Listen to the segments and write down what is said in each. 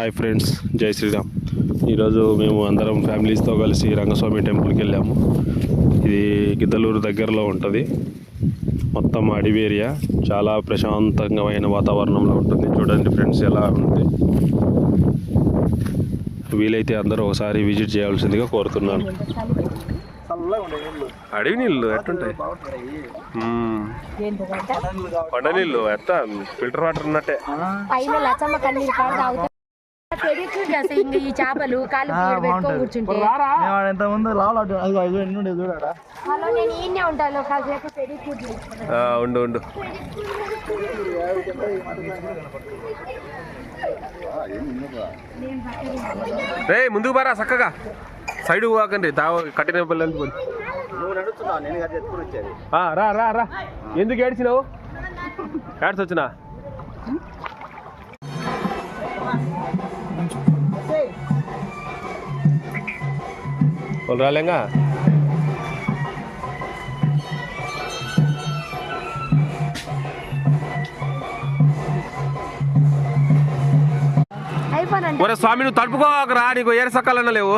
Hi friends, జై శ్రీరామ్. ఈరోజు మేము అందరం ఫ్యామిలీస్తో కలిసి రంగస్వామి టెంపుల్కి వెళ్ళాము. ఇది గిద్దలూరు దగ్గరలో ఉంటుంది. మొత్తం అడవి ఏరియా, చాలా ప్రశాంతమైన వాతావరణంలో ఉంటుంది. చూడండి ఫ్రెండ్స్ ఎలా ఉంది. వీలైతే అందరూ ఒకసారి విజిట్ చేయాల్సిందిగా కోరుతున్నాను. అడవి నీళ్ళు ఎట్టుంటాయి? కొండ నీళ్ళు ఎట్ట ఫిల్టర్ వాటర్ ఉన్నట్టే. ఈ చేపలు కాలు కూర్చుంటే ఉండు ఉండు. రే ముందుకు బారా, చక్కగా సైడ్ పోకండి. కట్టిన పిల్లలు రా రా రా. ఎందుకు ఏడ్చినావు? ఏడ్చి వచ్చినా వాళ్ళు రాలేంగా. ఒరే స్వామి, నువ్వు తడుపుకోకరా, నీకు ఏరు సక్కాలన్నా లేవు.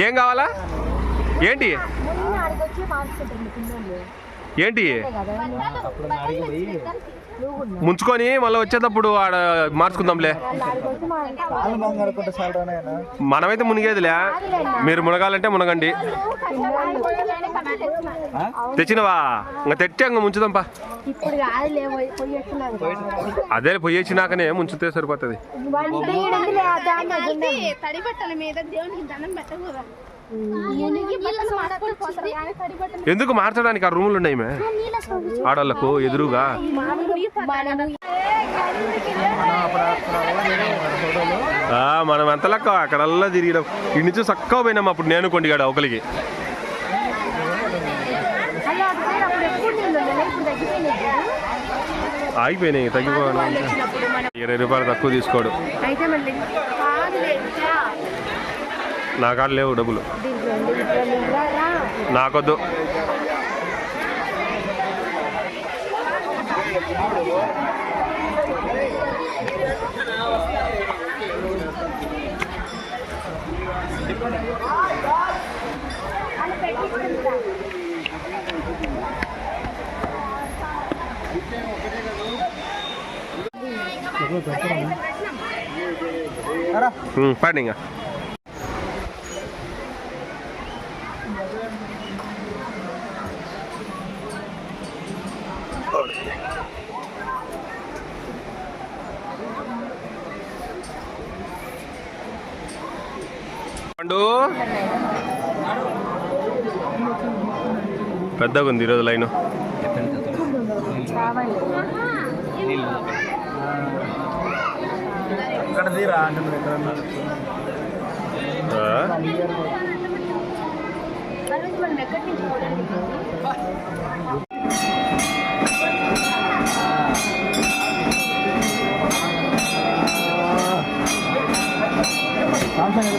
ఏం కావాలా? ఏంటి ఏంటి ముంచుకొని మళ్ళీ వచ్చేటప్పుడు ఆడ మార్చుకుందాంలే. మనమైతే మునిగేదిలే, మీరు మునగాలంటే మునగండి. తెచ్చినవా? ఇంకా తెచ్చా, ఇంకా ముంచుదాంపా. అదే పొయ్యేచ్చినాకనే ముంచితే సరిపోతుంది. ఎందుకు మార్చడానికి? ఆ రూములు ఉన్నాయి మే ఆడవాళ్ళకు ఎదురుగా. మనం ఎంత లెక్క అక్కడల్లా తిరిగినాం. ఇటు నుంచి చక్కగా పోయినాం. అప్పుడు నేను కొండిగాడ ఒకరికి ఆగిపోయినాయి. తగ్గిపోవాలి. 20 రూపాయలు తక్కువ తీసుకోడు. నా కాడ లేవు డబ్బులు, నాకొద్దు. పడి ఇంకా పెద్దగా ఉంది ఈరోజు లైను.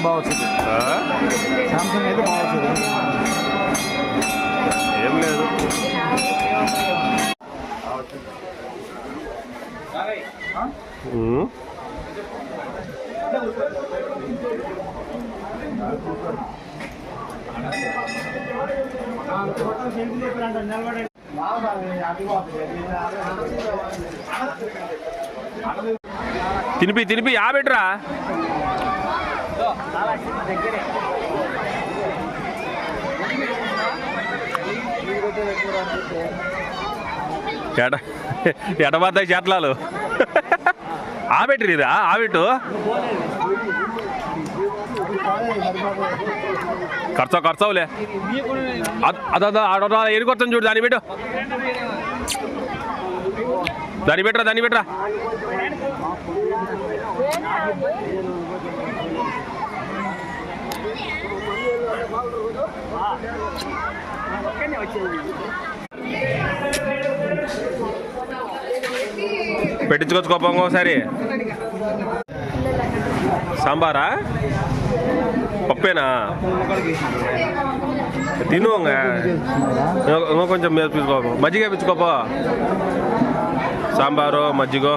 బాగా వచ్చింది. సామ్సంగ్ అయితే బాగుంటుంది. ఏం లేదు. తినిపి యాబెట్రా ఎడబద్దాయి చేట్లాలు ఆబెట్టిరా ఆబెట్టు ఖర్చవులే అదా ఎనుకొస్తాను చూడు దాన్ని పెట్టు దాన్ని పెట్టరా పెట్టించుకోవచ్చు ఒకసారి. సాంబారా పప్పేనా తిను ఇంకో కొంచెం వేపించుకో మజ్జిగ వేపించుకోపో సాంబారు మజ్జిగో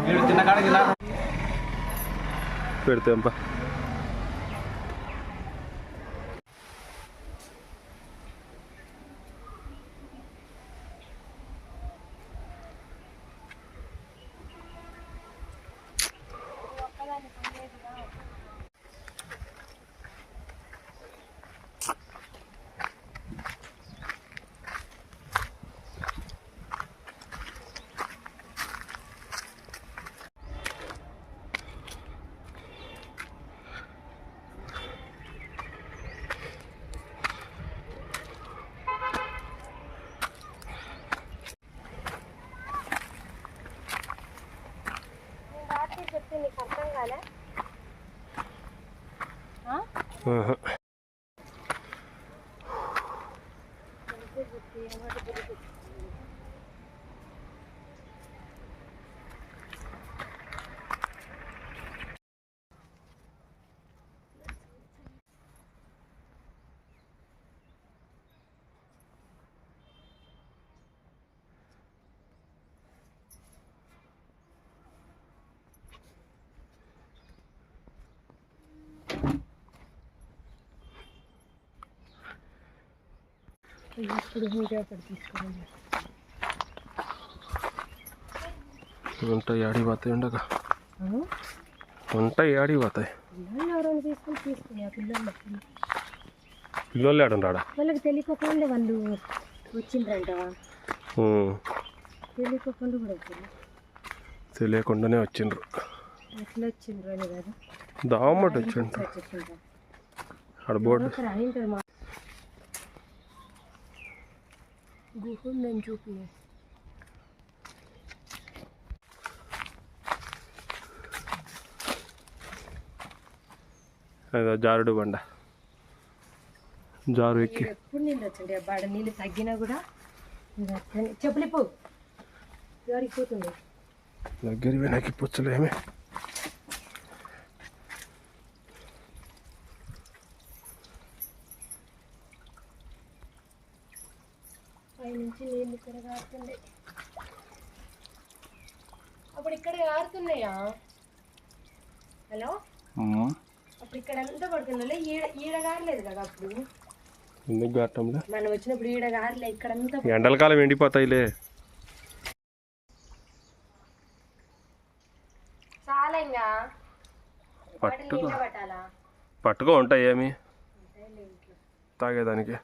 పెడితే చెప్తే నీకు అర్థం కాలే. ఉంటాయి ఆడిపోతాయి ఉండగా ఉంటాయి ఆడిపోతాయి. పిల్లలు ఆడుంటాడా వాళ్ళకి తెలియకోకుండా వాళ్ళు వచ్చిండ్రంట. తెలియకుండానే వచ్చిండ్రు. ఎట్లా వచ్చిండ్రు అని కాదు దామటి వచ్చిండ్రు ఆడ బోర్డు గుహ నేను చూపి అదో జారుడు బండ జారు ఎక్కి ఎప్పుడు నీళ్ళు వచ్చిండే బాడ నీళ్ళు తగ్గినా కూడా చెప్పులిపో జారిపోతుంది దగ్గర వెనక్కి పుచ్చలేమే. పై నుంచి నీళ్ళు ఇక్కడ కారుతుండే. అప్పుడు ఇక్కడ కారుతున్నాయా? హలో అప్పుడు ఇక్కడ అంతా పడుతుండే ఈడ కారలేదు కదా అప్పుడు. ఎందుకు గాటంలో మనం వచ్చినప్పుడు ఈడ కారలే ఇక్కడంతా. ఎండల కాలం ఎండిపోతాయిలే. చాలా ఇంకా పట్టుకో ఉంటాయి ఏమి తాగేదానికి.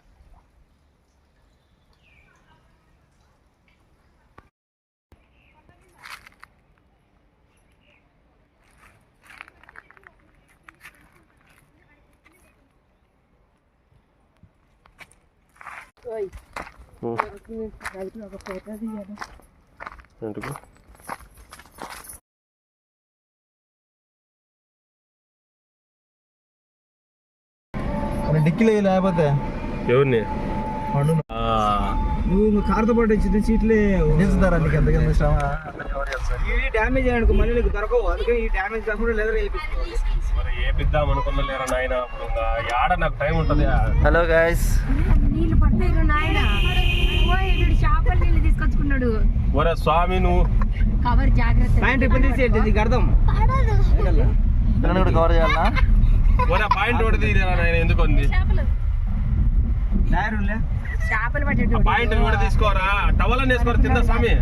ఎందుకు డిక్కీలో లేకపోతే ఎవరిని నువ్వు కార్తో పాటు వచ్చిన సీట్లే నిలుచుతారా నీకు ఎంతకన్నా ఇష్టమా ఇవి డ్యామేజ్ అయ్యానుకో మళ్ళీ నీకు దొరకవు అందుకే ఈ డ్యామేజ్ కాకుండా లెదర్ వేయించుకోవాలి ఏపిద్దాం అనుకున్నా లేరా నాయన ఆడ నాకు టైం ఉంటుంది. హలో గైస్ నీళ్ళు పట్టారు నాయన చేపలు నీళ్ళు తీసుకొచ్చుకున్నాడు. ఒరే స్వామి నువ్వు కవర్ జాగ్రత్త పాయింట్ ఇప్పుడు తీసేది నీకు అర్థం కవర్ చేయాలా ఒరే పాయింట్ ఒకటి తీరా నాయన ఎందుకు ఉంది చేపలు పట్టేట్టు పాయింట్ కూడా తీసుకోరా టవల్ అని వేసుకోరా తిందా స్వామి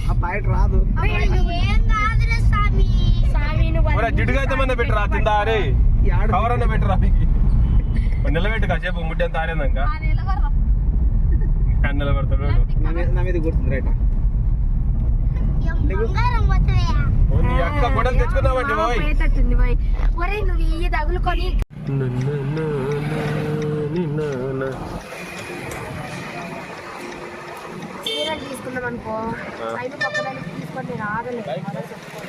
ఆ పాయింట్ రాదు ఒరే జిడ్డుగా అయితే మన పెట్టరా తిందా అరే కవర్ అన్న పెట్టరా నిలబెట్టు కాసేపు ముడ్డి అంత ఆరేందాక నిలబెడతాడు నా మీద గుర్తుంది రైట్ నీ అక్క గొడవలు తెచ్చుకున్నావండి బాయ్ ఒరే నువ్వు ఇయ్యి తగులుకొని చీరలు తీసుకున్నాం అనుకో పైన పక్కన తీసుకొని నేను ఆగలేదు